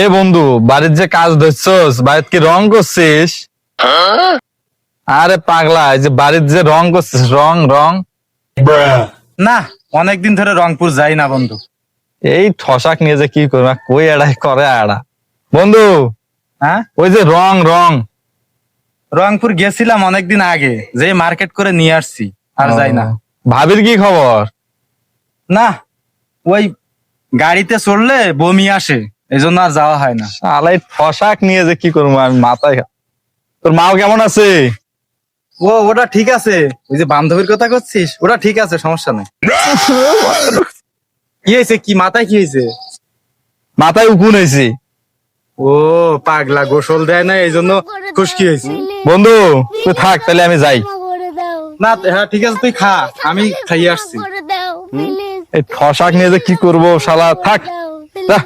এ বন্ধু, বাড়ির যে কাজ ধরছস, বাড়ির কি রং করছিস? আরে পাগলা, এই যে বাড়ির যে রং করছিস, রং রং না, অনেকদিন ধরে রংপুর যাই না বন্ধু। এই ঠসাক নিয়ে যে কি করবে, কই এড়াই করে আড়া বন্ধু। হ্যাঁ, ওই যে রং রং রংপুর গেছিলাম অনেকদিন আগে, যে মার্কেট করে নিয়ে আসছি, আর যাই না। ভাবির কি খবর? না, ওই গাড়িতে চড়লে বমি আসে, এই জন্য আর যাওয়া হয় না। শালা এই ঠসাক নিয়ে যে কি করবো আমি মাথায় তোর মাও কেমন আছে? ওটা ঠিক আছে, ওই যে বান্ধবীর কথা করছিস, ওটা ঠিক আছে, সমস্যা নেই। কি হয়েছে, কি মাথায় কি হয়েছে? মাথায় উকুন হয়েছে ও পাগলা, গোসল দেয় না এই জন্য খুশকি হয়েছে। বন্ধু। তুই থাক তাহলে, আমি যাই। না হ্যাঁ ঠিক আছে, তুই খা, আমি খাইয়ে আসছি। এই ঠসাক নিয়ে যে কি করবো, শালা থাক। যা।